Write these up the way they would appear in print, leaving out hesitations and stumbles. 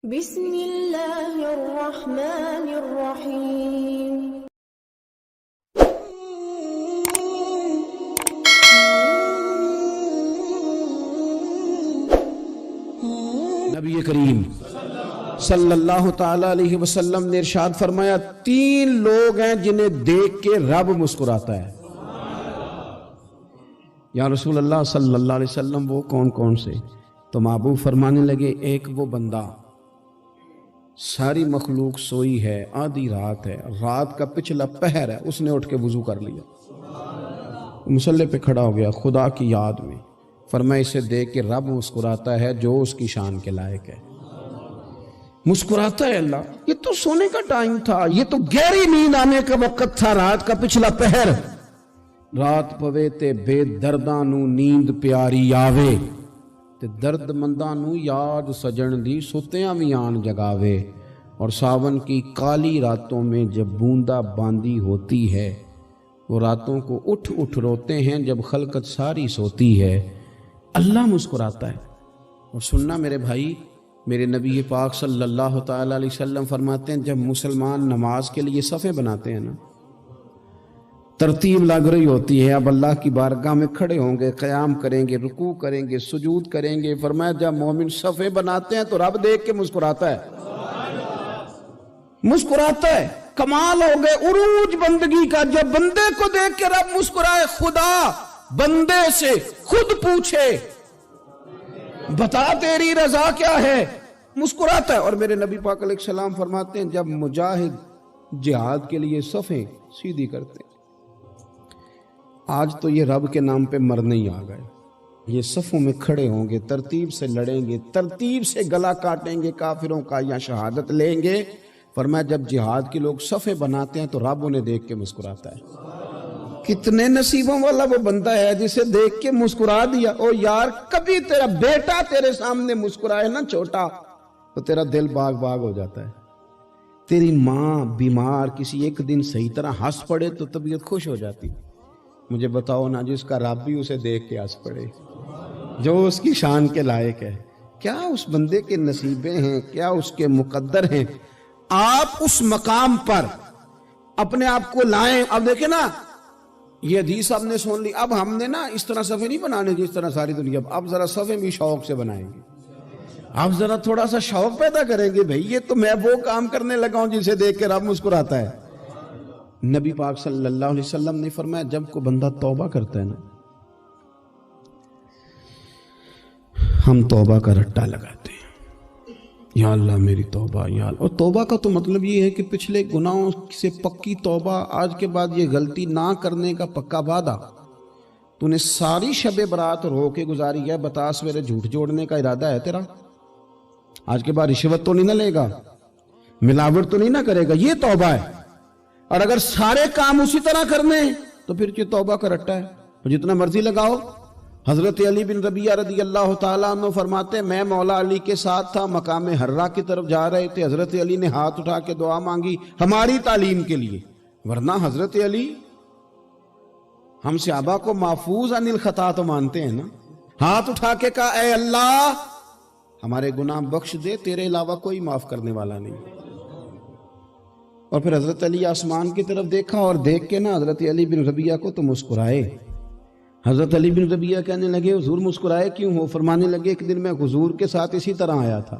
بسم اللہ الرحمن الرحیم۔ نبی کریم صلی اللہ تعالی علیہ وسلم نے ارشاد فرمایا، تین لوگ ہیں جنہیں دیکھ کے رب مسکراتا ہے۔ یا رسول اللہ صلی اللہ علیہ وسلم وہ کون کون سے؟ تو محبوب فرمانے لگے، ایک وہ بندہ ساری مخلوق سوئی ہے، آدھی رات ہے، رات کا پچھلا پہر ہے، اس نے اٹھ کے وضو کر لیا، مصلی پہ کھڑا ہو گیا خدا کی یاد میں، فرمایا اسے دیکھ کے رب مسکراتا ہے جو اس کی شان کے لائق ہے۔ مسکراتا ہے اللہ، یہ تو سونے کا ٹائم تھا، یہ تو گہری نیند آنے کا وقت تھا، رات کا پچھلا پہر، رات پوے تے بے درداں نو نیند پیاری آوے تے درد منداں نو یاد سجن دی ستیاں بھی آن جگاوے، اور ساون کی کالی راتوں میں جب بوندا باندی ہوتی ہے، وہ راتوں کو اٹھ اٹھ روتے ہیں جب خلقت ساری سوتی ہے، اللہ مسکراتا ہے۔ اور سننا میرے بھائی، میرے نبی پاک صلی اللہ تعالی علیہ وسلم فرماتے ہیں، جب مسلمان نماز کے لیے صفیں بناتے ہیں نا، ترتیب لگ رہی ہوتی ہے، اب اللہ کی بارگاہ میں کھڑے ہوں گے، قیام کریں گے، رکوع کریں گے، سجود کریں گے، فرمایا جب مومن صفیں بناتے ہیں تو رب دیکھ کے مسکراتا ہے، مسکراتا ہے۔ کمال ہو گئے عروج بندگی کا، جب بندے کو دیکھ کے رب مسکرائے، خدا بندے سے خود پوچھے بتا تیری رضا کیا ہے، مسکراتا ہے۔ اور میرے نبی پاک علیہ السلام فرماتے ہیں، جب مجاہد جہاد کے لیے صفیں سیدھی کرتے ہیں، آج تو یہ رب کے نام پہ مرنے ہی آ گئے، یہ صفوں میں کھڑے ہوں گے، ترتیب سے لڑیں گے، ترتیب سے گلا کاٹیں گے کافروں کا یا شہادت لیں گے۔ فرمایا جب جہاد کے لوگ صفیں بناتے ہیں تو رب انہیں دیکھ کے مسکراتا ہے۔ کتنے نصیبوں والا وہ بندہ ہے جسے دیکھ کے مسکرا دیا۔ او یار، کبھی تیرا بیٹا تیرے سامنے مسکرائے نا چھوٹا تو تیرا دل باغ باغ ہو جاتا ہے۔ تیری ماں بیمار کسی ایک دن صحیح طرح ہنس پڑے تو طبیعت خوش ہو جاتی۔ مجھے بتاؤ نا، جس کا رب بھی اسے دیکھ کے ہنس پڑے، جو اس کی شان کے لائق ہے، کیا اس بندے کے نصیبیں ہیں، کیا اس کے مقدر ہیں۔ آپ اس مقام پر اپنے آپ کو لائیں۔ اب دیکھیں نا، یہ حدیث آپ نے سن لی، اب ہم نے نا اس طرح صفحے نہیں بنانے جس طرح ساری دنیا، اب ذرا صفحے بھی شوق سے بنائیں گے، اب ذرا تھوڑا سا شوق پیدا کریں گے، بھئی یہ تو میں وہ کام کرنے لگا ہوں جسے دیکھ کے رب مسکراتا ہے۔ نبی پاک صلی اللہ علیہ وسلم نے فرمایا، جب کوئی بندہ توبہ کرتا ہے نا، ہم توبہ کا رٹا لگاتے ہیں، یا اللہ میری توبہ، یا اللہ۔ اور توبہ کا تو مطلب یہ ہے کہ پچھلے گناہوں سے پکی توبہ، آج کے بعد یہ غلطی نہ کرنے کا پکا وعدہ۔ تو نے ساری شب برات رو کے گزاری ہے، بتا سویرے جھوٹ جوڑنے کا ارادہ ہے تیرا؟ آج کے بعد رشوت تو نہیں نہ لے گا، ملاوٹ تو نہیں نہ کرے گا، یہ توبہ ہے۔ اور اگر سارے کام اسی طرح کرنے تو پھر یہ توبہ کا رٹا ہے، جتنا مرضی لگاؤ۔ حضرت علی بن ربیعہ رضی اللہ تعالیٰ عنہ فرماتے ہیں، میں مولا علی کے ساتھ تھا، مقام حرہ کی طرف جا رہے تھے، حضرت علی نے ہاتھ اٹھا کے دعا مانگی ہماری تعلیم کے لیے، ورنہ حضرت علی ہم صحابہ کو محفوظ عن الخطا تو مانتے ہیں نا۔ ہاتھ اٹھا کے کہا، اے اللہ ہمارے گناہ بخش دے، تیرے علاوہ کوئی معاف کرنے والا نہیں۔ اور پھر حضرت علی آسمان کی طرف دیکھا، اور دیکھ کے نا حضرت علی بن ربیعہ کو تو مسکرائے۔ حضرت علی بن ربیعہ کہنے لگے، حضور مسکرائے کیوں ہو؟ فرمانے لگے، ایک دن میں حضور کے ساتھ اسی طرح آیا تھا،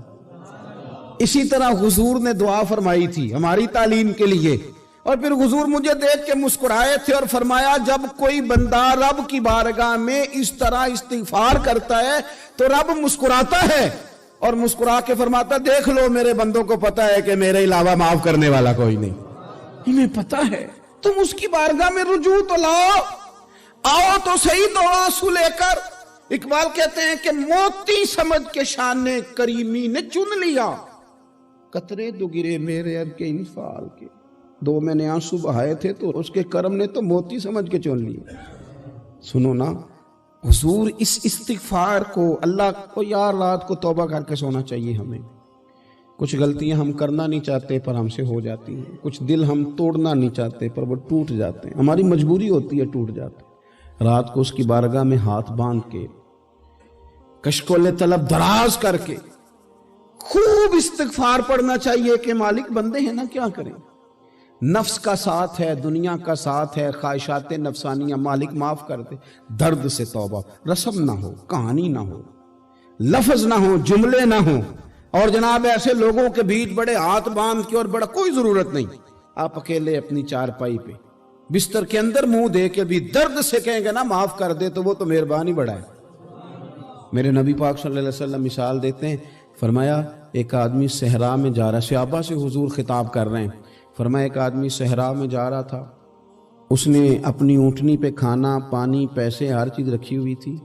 اسی طرح حضور نے دعا فرمائی تھی ہماری تعلیم کے لیے، اور پھر حضور مجھے دیکھ کے مسکرائے تھے، اور فرمایا جب کوئی بندہ رب کی بارگاہ میں اس طرح استغفار کرتا ہے تو رب مسکراتا ہے، اور مسکرا کے فرماتا دیکھ لو میرے بندوں کو پتا ہے کہ میرے علاوہ معاف کرنے والا کوئی نہیں، انہیں پتا ہے، تم اس کی بارگاہ میں رجوع تو لاؤ، آؤ تو صحیح دو آنسو لے کر۔ اقبال کہتے ہیں کہ موتی سمجھ کے شان کریمی نے چن لیا، قطرے دو گرے میرے اب کے انفعال کے، دو میں نے آنسو بہائے تھے تو اس کے کرم نے تو موتی سمجھ کے چن لیا۔ سنو نا، حضور اس استغفار کو، اللہ کو یار رات کو توبہ کر کے سونا چاہیے ہمیں۔ کچھ غلطیاں ہم کرنا نہیں چاہتے پر ہم سے ہو جاتی ہیں، کچھ دل ہم توڑنا نہیں چاہتے پر وہ ٹوٹ جاتے ہیں، ہماری مجبوری ہوتی ہے ٹوٹ جاتے ہیں۔ رات کو اس کی بارگاہ میں ہاتھ باندھ کے، کشکول طلب دراز کر کے، خوب استغفار پڑھنا چاہیے کہ مالک بندے ہیں نا کیا کریں، نفس کا ساتھ ہے، دنیا کا ساتھ ہے، خواہشات نفسانیہ، مالک معاف کر دے۔ درد سے توبہ، رسم نہ ہو، کہانی نہ ہو، لفظ نہ ہو، جملے نہ ہو، اور جناب ایسے لوگوں کے بیچ بڑے ہاتھ باندھ کے اور بڑا کوئی ضرورت نہیں، آپ اکیلے اپنی چارپائی پہ بستر کے اندر منہ دے کے بھی درد سے کہیں گے نا معاف کر دے تو وہ تو مہربانی بڑا ہے۔ میرے نبی پاک صلی اللہ علیہ وسلم مثال دیتے ہیں، فرمایا ایک آدمی صحرا میں جا رہا، صحابہ سے حضور خطاب کر رہے ہیں، فرمایا ایک آدمی صحرا میں جا رہا تھا، اس نے اپنی اونٹنی پہ کھانا پانی پیسے ہر چیز رکھی ہوئی تھی،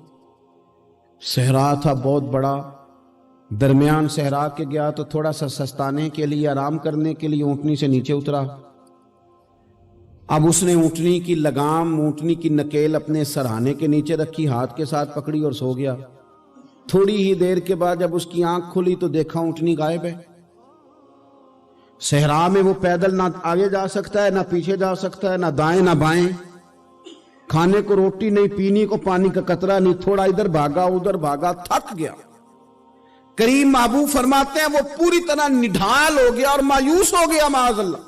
صحرا تھا بہت بڑا، درمیان صحرا کے گیا تو تھوڑا سا سستانے کے لیے آرام کرنے کے لیے اونٹنی سے نیچے اترا، اب اس نے اونٹنی کی لگام اونٹنی کی نکیل اپنے سرہانے کے نیچے رکھی، ہاتھ کے ساتھ پکڑی اور سو گیا۔ تھوڑی ہی دیر کے بعد جب اس کی آنکھ کھلی تو دیکھا اونٹنی غائب ہے۔ صحرا میں وہ پیدل نہ آگے جا سکتا ہے، نہ پیچھے جا سکتا ہے، نہ دائیں نہ بائیں، کھانے کو روٹی نہیں، پینے کو پانی کا قطرہ نہیں، تھوڑا ادھر بھاگا ادھر بھاگا، تھک گیا۔ کریم محبوب فرماتے ہیں وہ پوری طرح نڈھال ہو گیا اور مایوس ہو گیا، معاذ اللہ،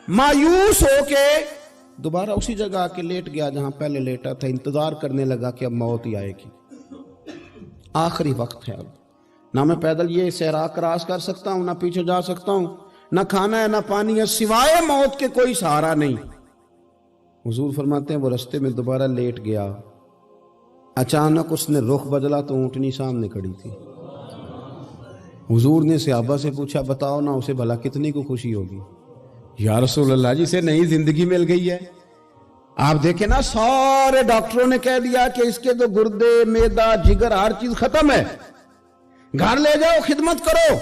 مایوس ہو کے دوبارہ اسی جگہ آ کے لیٹ گیا جہاں پہلے لیٹا تھا، انتظار کرنے لگا کہ اب موت ہی آئے گی، آخری وقت ہے، اب نہ میں پیدل یہ صحرا کراس کر سکتا ہوں، نہ پیچھے جا سکتا ہوں، نہ کھانا ہے نہ پانی ہے، سوائے موت کے کوئی سہارا نہیں۔ حضور فرماتے ہیں وہ رستے میں دوبارہ لیٹ گیا، اچانک اس نے رخ بدلا تو اونٹنی سامنے کھڑی تھی۔ حضور نے صحابہ سے پوچھا بتاؤ نا اسے بھلا کتنی کو خوشی ہوگی؟ یا رسول اللہ جسے نئی زندگی مل گئی ہے۔ آپ دیکھیں نا سارے ڈاکٹروں نے کہہ دیا کہ اس کے تو گردے معدہ جگر ہر چیز ختم ہے، گھر لے جاؤ خدمت کرو،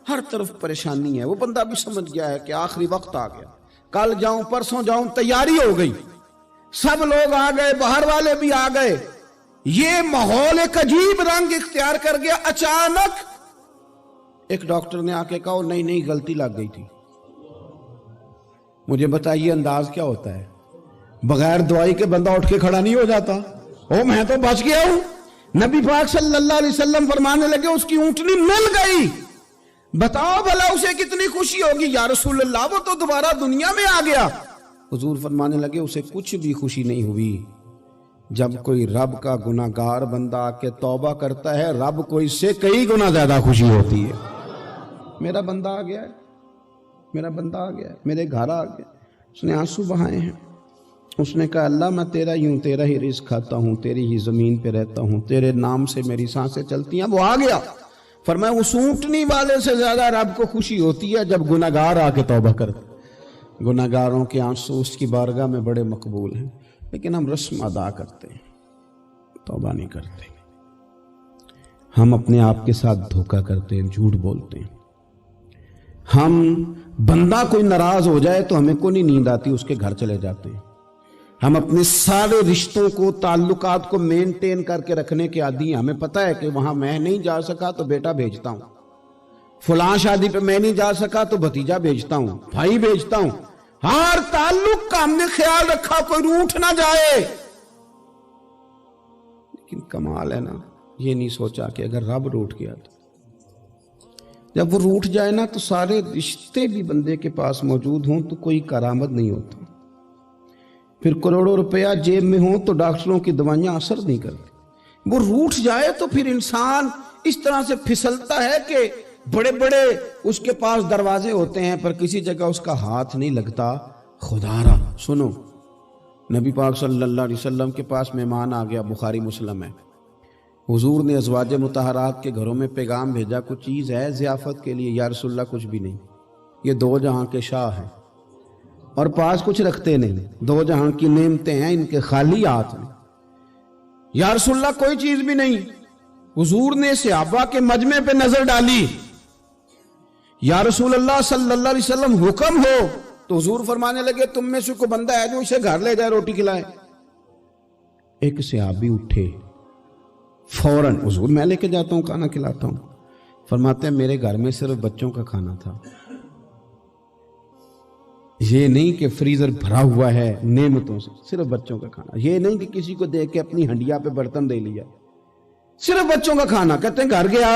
ہر طرف پریشانی ہے۔ وہ بندہ بھی سمجھ گیا ہے کہ آخری وقت آ گیا، کل جاؤں پرسوں جاؤں، تیاری ہو گئی، سب لوگ آ گئے، باہر والے بھی آ گئے، یہ ماحول ایک عجیب رنگ اختیار کر گیا۔ اچانک ایک ڈاکٹر نے آ کے کہا نہیں نہیں غلطی لگ گئی تھی۔ مجھے بتائیے انداز کیا ہوتا ہے؟ بغیر دوائی کے بندہ اٹھ کے کھڑا نہیں ہو جاتا، او میں تو بچ گیا ہوں۔ نبی پاک صلی اللہ علیہ وسلم فرمانے لگے اس کی اونٹنی مل گئی، بتاؤ بھلا اسے کتنی خوشی ہوگی؟ یا رسول اللہ وہ تو دوبارہ دنیا میں آ گیا۔ حضور فرمانے لگے اسے کچھ بھی خوشی نہیں ہوئی۔ جب کوئی رب کا گناہگار بندہ آ کے توبہ کرتا ہے، رب کو اس سے کئی گنا زیادہ خوشی ہوتی ہے۔ میرا بندہ آ گیا ہے، میرا بندہ آ گیا ہے، میرے گھر آ گیا۔ اس نے آنسو بہائے ہیں، اس نے کہا اللہ میں تیرا ہی ہوں، تیرا ہی رزق کھاتا ہوں، تیری ہی زمین پہ رہتا ہوں، تیرے نام سے میری سانسیں چلتی ہیں۔ وہ آ گیا۔ فرمایا اس اونٹنی والے سے زیادہ رب کو خوشی ہوتی ہے جب گناہگار آ کے توبہ کرتے۔ گناہگاروں کے آنسو اس کی بارگاہ میں بڑے مقبول ہیں، لیکن ہم رسم ادا کرتے ہیں، توبہ نہیں کرتے۔ ہم اپنے آپ کے ساتھ دھوکہ کرتے ہیں، جھوٹ بولتے ہیں۔ ہم بندہ کوئی ناراض ہو جائے تو ہمیں کو نہیں نیند آتی، اس کے گھر چلے جاتے ہیں۔ ہم اپنے سارے رشتوں کو تعلقات کو مینٹین کر کے رکھنے کے عادی ہیں۔ ہمیں پتہ ہے کہ وہاں میں نہیں جا سکا تو بیٹا بھیجتا ہوں، فلاں شادی پہ میں نہیں جا سکا تو بھتیجا بھیجتا ہوں، بھائی بھیجتا ہوں، ہر تعلق کا ہم نے خیال رکھا کوئی روٹھ نہ جائے۔ لیکن کمال ہے نا، یہ نہیں سوچا کہ اگر رب روٹھ گیا تو جب وہ روٹھ جائے نا تو سارے رشتے بھی بندے کے پاس موجود ہوں تو کوئی کارآمد نہیں ہوتا، پھر کروڑوں روپیہ جیب میں ہوں تو ڈاکٹروں کی دوائیاں اثر نہیں کرتی۔ وہ روٹھ جائے تو پھر انسان اس طرح سے پھسلتا ہے کہ بڑے بڑے اس کے پاس دروازے ہوتے ہیں پر کسی جگہ اس کا ہاتھ نہیں لگتا۔ خدا را سنو، نبی پاک صلی اللہ علیہ وسلم کے پاس مہمان آ گیا، بخاری مسلم ہے۔ حضور نے ازواج مطہرات کے گھروں میں پیغام بھیجا، کچھ چیز ہے ضیافت کے لیے؟ یا رسول اللہ کچھ بھی نہیں، یہ دو جہاں کے شاہ ہیں اور پاس کچھ رکھتے نہیں، دو جہاں کی نعمتیں ہیں ان کے خالی ہاتھ میں۔ یا رسول اللہ کوئی چیز بھی نہیں۔ حضور نے صحابہ کے مجمع پہ نظر ڈالی، یا رسول اللہ صلی اللہ علیہ وسلم حکم ہو، تو حضور فرمانے لگے تم میں سے کوئی بندہ ہے جو اسے گھر لے جائے روٹی کھلائے؟ ایک صحابی اٹھے فوراً، حضور میں لے کے جاتا ہوں کھانا کھلاتا ہوں۔ فرماتے ہیں میرے گھر میں صرف بچوں کا کھانا تھا، یہ نہیں کہ فریزر بھرا ہوا ہے نعمتوں سے، صرف بچوں کا کھانا۔ یہ نہیں کہ کسی کو دیکھ کے اپنی ہنڈیا پہ برتن دے لیا، صرف بچوں کا کھانا۔ کہتے ہیں گھر گیا،